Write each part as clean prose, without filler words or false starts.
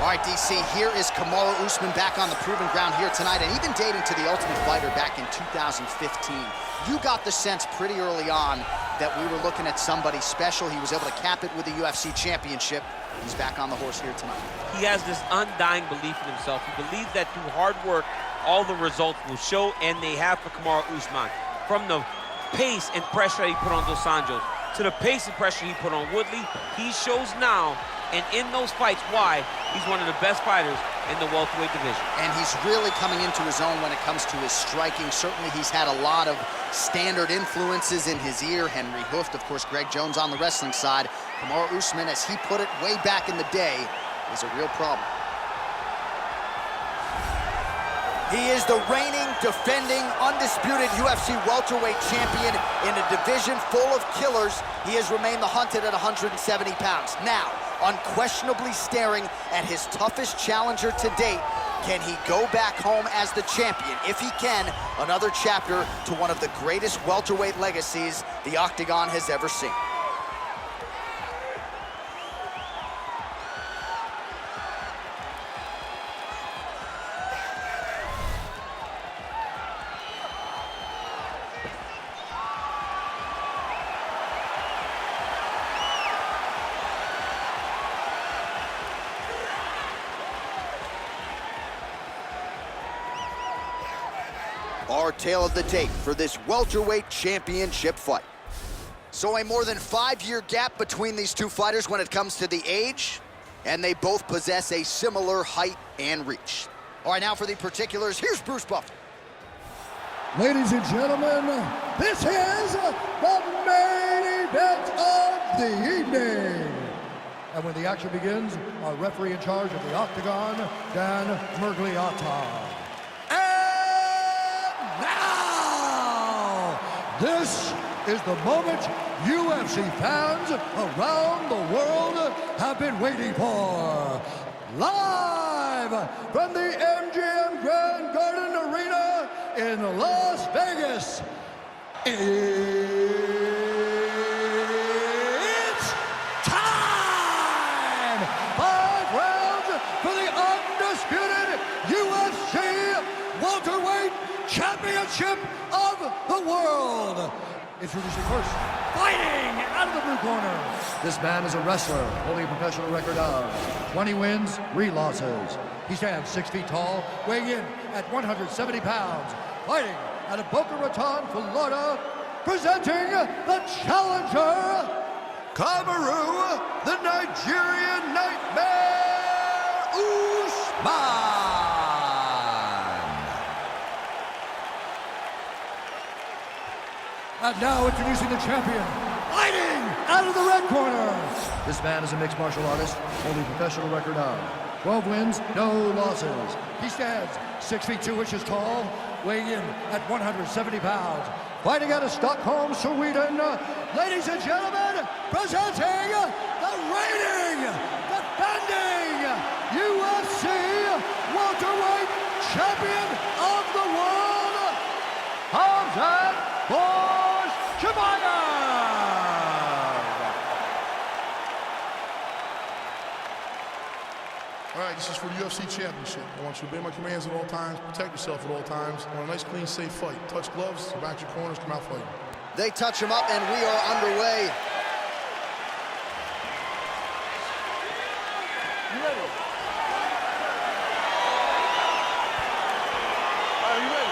All right, DC, here is Kamaru Usman back on the proving ground here tonight, and even dating to the Ultimate Fighter back in 2015. You got the sense pretty early on that we were looking at somebody special. He was able to cap it with the UFC championship. He's back on the horse here tonight. He has this undying belief in himself. He believes that through hard work, all the results will show, and they have for Kamaru Usman. From the pace and pressure that he put on Dos Anjos to the pace and pressure he put on Woodley, he shows now, and in those fights, why he's one of the best fighters in the welterweight division. And he's really coming into his own when it comes to his striking. Certainly he's had a lot of standard influences in his ear. Henry Hooft, of course, Greg Jones on the wrestling side. Kamaru Usman, as he put it way back in the day, is a real problem. He is the reigning, defending, undisputed UFC welterweight champion in a division full of killers. He has remained the hunted at 170 pounds. Now, unquestionably staring at his toughest challenger to date. Can he go back home as the champion? If he can, another chapter to one of the greatest welterweight legacies the Octagon has ever seen. Our tale of the tape for this welterweight championship fight. So a more than 5-year gap between these two fighters when it comes to the age, and they both possess a similar height and reach. All right, now for the particulars, here's Bruce Buffer. Ladies and gentlemen, this is the main event of the evening. And when the action begins, our referee in charge of the Octagon, Dan Miragliotta. This is the moment UFC fans around the world have been waiting for. Live from the MGM Grand Garden Arena in Las Vegas, it's time! 5 rounds for the undisputed UFC welterweight championship of the world. Introducing first, fighting out of the blue corner. This man is a wrestler, holding a professional record of 20 wins, 3 losses. He stands 6 feet tall, weighing in at 170 pounds. Fighting out of Boca Raton, Florida, presenting the challenger, Kamaru, the Nigerian Nightmare, Usman. And now introducing the champion, fighting out of the red corner. This man is a mixed martial artist, holding a professional record of 12 wins, no losses. He stands 6 feet 2 inches tall, weighing in at 170 pounds. Fighting out of Stockholm, Sweden, ladies and gentlemen, presenting the reigning, defending UFC welterweight champion of the world, Makhachev. All right, this is for the UFC Championship. I want you to obey my commands at all times, protect yourself at all times. I want a nice, clean, safe fight. Touch gloves, go back to your corners, come out fighting. They touch him up, and we are underway. You ready? Are you ready?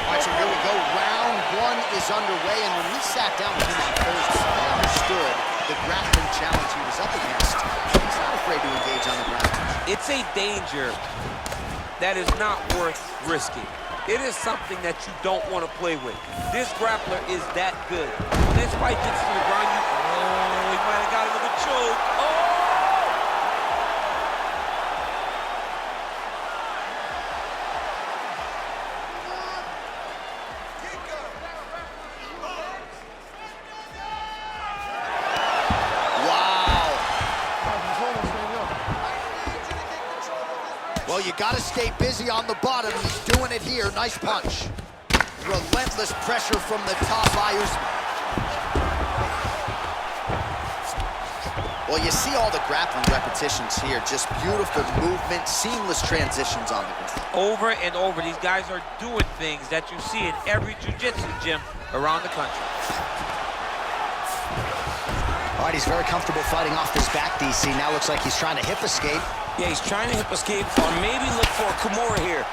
All right, so here we go. Round 1 is underway, and when we sat down with him on Thursday, we understood the grappling challenge he was up against. He's not afraid to engage on the ground. It's a danger that is not worth risking. It is something that you don't want to play with. This grappler is that good. When this fight gets to the ground, he might have got another choke. Oh! Well, you got to stay busy on the bottom. He's doing it here. Nice punch. Relentless pressure from the top by Usman. Well, you see all the grappling repetitions here. Just beautiful movement, seamless transitions on the ground. Over and over, these guys are doing things that you see in every jiu-jitsu gym around the country. All right, he's very comfortable fighting off his back, DC. Now looks like he's trying to hip escape. Yeah, he's trying to hip escape or maybe look for a Kimura here.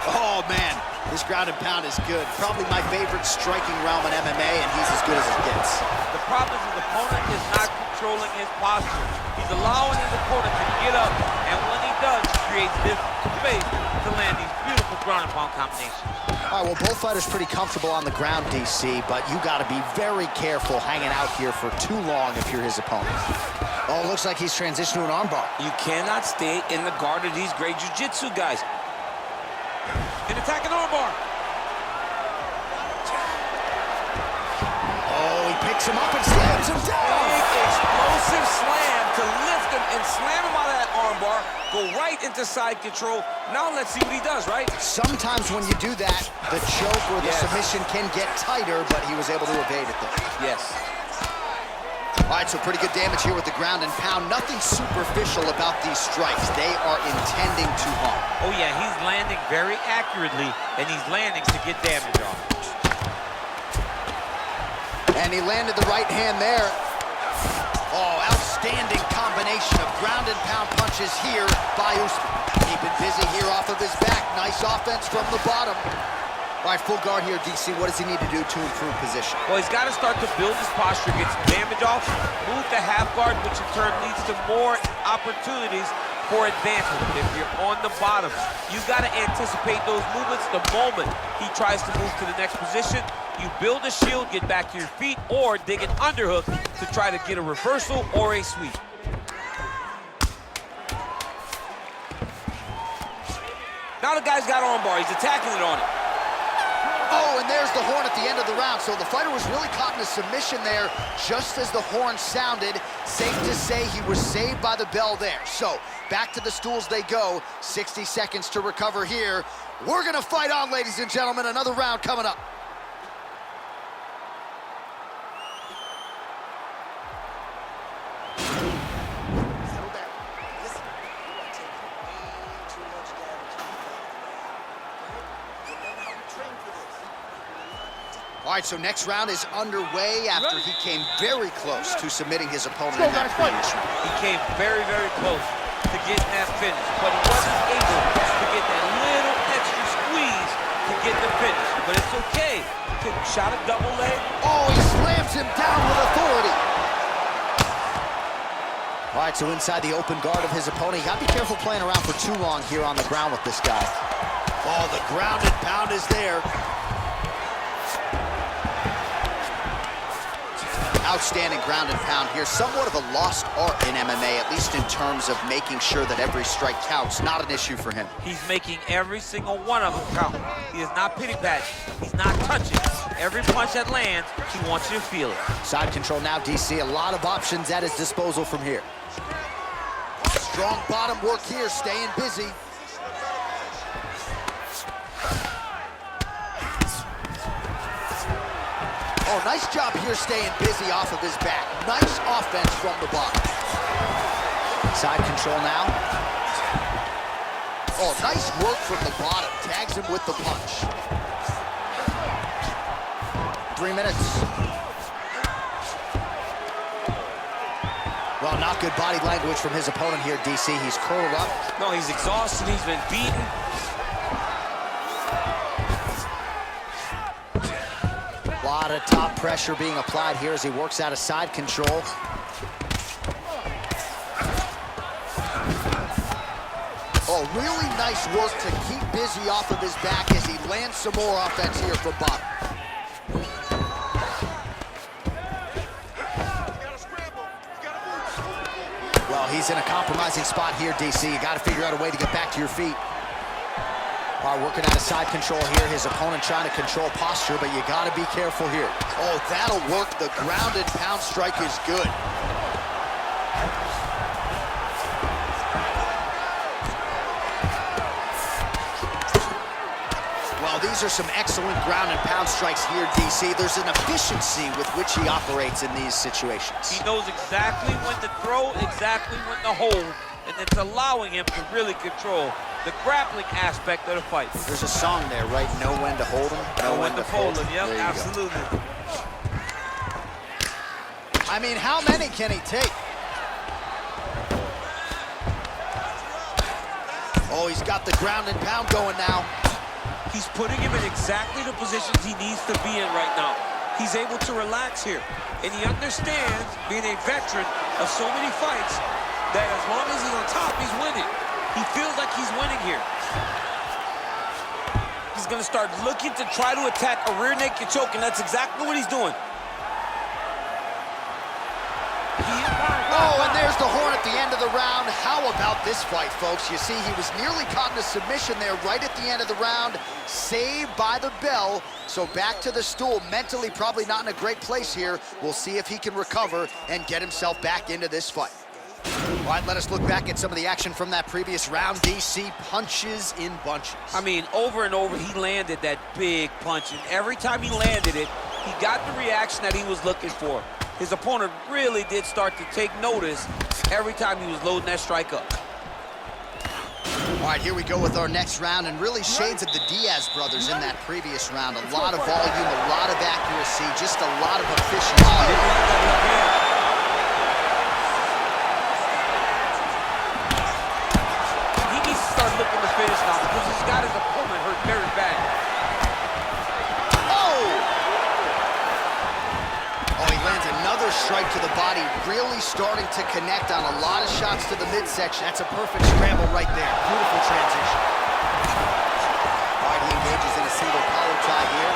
Oh, man, this ground and pound is good. Probably my favorite striking realm in MMA, and he's as good as it gets. The problem is his opponent is not controlling his posture. He's allowing his opponent to get up, and when he does, he creates this space to land these beautiful ground and pound combinations. All right, well, both fighters pretty comfortable on the ground, DC, but you got to be very careful hanging out here for too long if you're his opponent. Oh, looks like he's transitioned to an armbar. You cannot stay in the guard of these great jiu-jitsu guys. An attacking armbar. Oh, he picks him up and slams him down. Big explosive slam to lift him and slam him out of that armbar. Go right into side control. Now let's see what he does, right? Sometimes when you do that, the choke or the submission can get tighter, but he was able to evade it there. Yes. All right, so pretty good damage here with the ground and pound. Nothing superficial about these strikes. They are intending to harm. Oh, yeah, he's landing very accurately, and he's landing to get damage on. And he landed the right hand there. Oh, outstanding combination of ground and pound punches here by Usman. Keeping busy here off of his back. Nice offense from the bottom. All right, full guard here, DC. What does he need to do to improve position? Well, he's got to start to build his posture, get some damage off, move to half guard, which in turn leads to more opportunities for advancement. If you're on the bottom, you got to anticipate those movements the moment he tries to move to the next position. You build a shield, get back to your feet, or dig an underhook to try to get a reversal or a sweep. Now the guy's got armbar. He's attacking it on it. Oh, and there's the horn at the end of the round. So the fighter was really caught in a submission there just as the horn sounded. Safe to say he was saved by the bell there. So back to the stools they go. 60 seconds to recover here. We're going to fight on, ladies and gentlemen. Another round coming up. All right, so next round is underway after he came very close to submitting his opponent in that previous round. He came very, very close to getting that finish, but he wasn't able to get that little extra squeeze to get the finish. But it's okay. Shot a double leg. Oh, he slams him down with authority. All right, so inside the open guard of his opponent. You got to be careful playing around for too long here on the ground with this guy. Oh, the ground and pound is there. Outstanding ground and pound here. Somewhat of a lost art in MMA, at least in terms of making sure that every strike counts. Not an issue for him. He's making every single one of them count. He is not pity-patting. He's not touching. Every punch that lands, he wants you to feel it. Side control now, DC. A lot of options at his disposal from here. Strong bottom work here, staying busy. Oh, nice job here staying busy off of his back. Nice offense from the bottom. Side control now. Oh, nice work from the bottom. Tags him with the punch. 3 minutes. Well, not good body language from his opponent here, DC. He's curled up. No, he's exhausted. He's been beaten. A lot of top pressure being applied here as he works out of side control. Oh, really nice work to keep busy off of his back as he lands some more offense here from bottom. Well, he's in a compromising spot here, DC. You got to figure out a way to get back to your feet. Working out of side control here. His opponent trying to control posture, but you got to be careful here. Oh, that'll work. The ground and pound strike is good. Well, Well, these are some excellent ground and pound strikes here, DC. There's an efficiency with which he operates in these situations. He knows exactly when to throw, exactly when to hold, and it's allowing him to really control the grappling aspect of the fight. There's a song there, right? Know when to hold him, Know when to fold him. Yep, There you absolutely. go. I mean, how many can he take? Oh, he's got the ground and pound going now. He's putting him in exactly the positions he needs to be in right now. He's able to relax here. And he understands, being a veteran of so many fights, that as long as he's on top, he's winning. He feels like he's winning here. He's gonna start looking to try to attack a rear naked choke, and that's exactly what he's doing. Oh, and there's the horn at the end of the round. How about this fight, folks? You see, he was nearly caught in a submission there right at the end of the round, saved by the bell. So back to the stool, mentally probably not in a great place here. We'll see if he can recover and get himself back into this fight. All right, let us look back at some of the action from that previous round. DC punches in bunches. I mean, over and over, he landed that big punch, and every time he landed it, he got the reaction that he was looking for. His opponent really did start to take notice every time he was loading that strike up. All right, here we go with our next round, and really shades of the Diaz brothers in that previous round. A lot of volume, a lot of accuracy, just a lot of efficiency. He needs to start looking to finish now because he's got his opponent hurt very bad. Another strike to the body, really starting to connect on a lot of shots to the midsection. That's a perfect scramble right there. Beautiful transition. All right, he engages in a single collar tie here.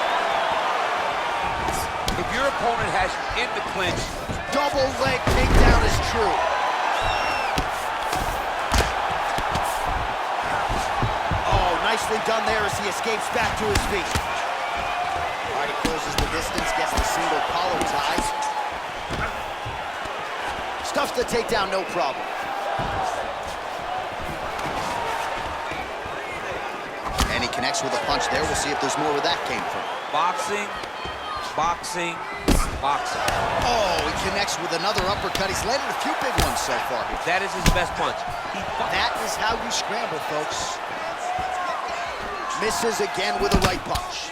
If your opponent has you in the clinch, double leg takedown is true. Oh, nicely done there as he escapes back to his feet. All right, he closes the distance, gets the single collar tie. Stuffs the takedown, no problem. And he connects with a punch there. We'll see if there's more where that came from. boxing, boxing, boxing. Oh, he connects with another uppercut. He's landed a few big ones so far. That is his best punch. That is how you scramble, folks. Misses again with a right punch.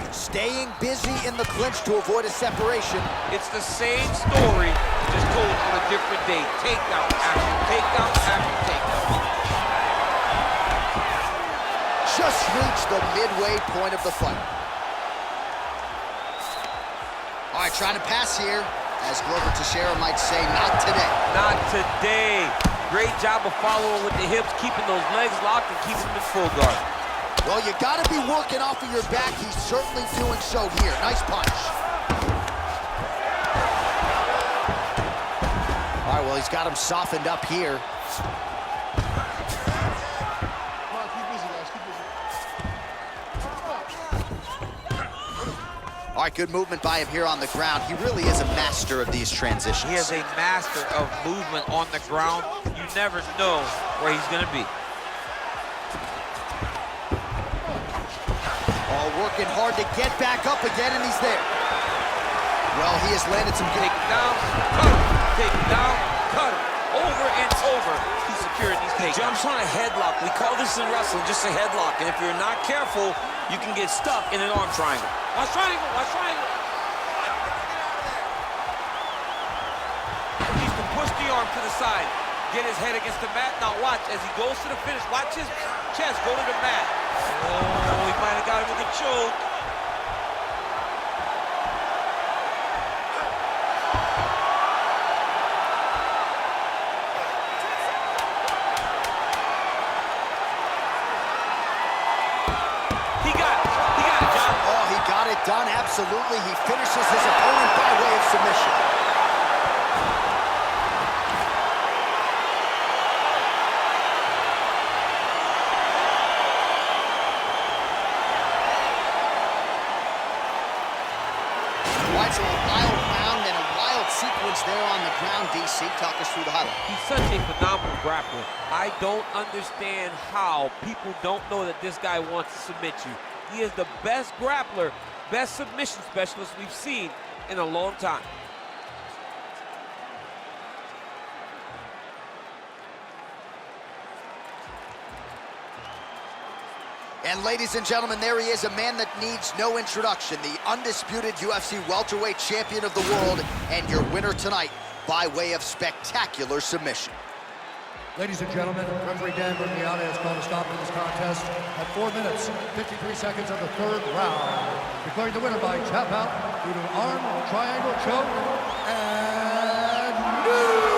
Staying busy in the clinch to avoid a separation. It's the same story, just told on a different day. Takedown after takedown after takedown. Just reached the midway point of the fight. All right, trying to pass here. As Glover Teixeira might say, not today. Not today. Great job of following with the hips, keeping those legs locked and keeping them in full guard. Well, you gotta be working off of your back. He's certainly doing so here. Nice punch. All right, well, he's got him softened up here. All right, good movement by him here on the ground. He really is a master of these transitions. He is a master of movement on the ground. You never know where he's gonna be. Working hard to get back up again, and he's there. Well, he has landed some good... Take down, cut him. Take down, cut him. Over and over, he's securing these takedowns. Jumps on a headlock. We call this in wrestling just a headlock. And if you're not careful, you can get stuck in an arm triangle. Watch triangle, watch triangle. He needs to push the arm to the side. Get his head against the mat. Now watch, as he goes to the finish, watch his chest go to the mat. Oh, he might have got him with a choke. He got it, John. Oh, he got it done, absolutely. He finishes his opponent by way of submission. So a wild round and a wild sequence there on the ground. DC, talk us through the highlight. He's such a phenomenal grappler. I don't understand how people don't know that this guy wants to submit you. He is the best grappler, best submission specialist we've seen in a long time. And ladies and gentlemen, there he is, a man that needs no introduction, the undisputed UFC welterweight champion of the world, and your winner tonight by way of spectacular submission. Ladies and gentlemen, referee Dan Berniata has called a stop to this contest at 4 minutes, 53 seconds of the third round, declaring the winner by tap out due to an arm triangle choke and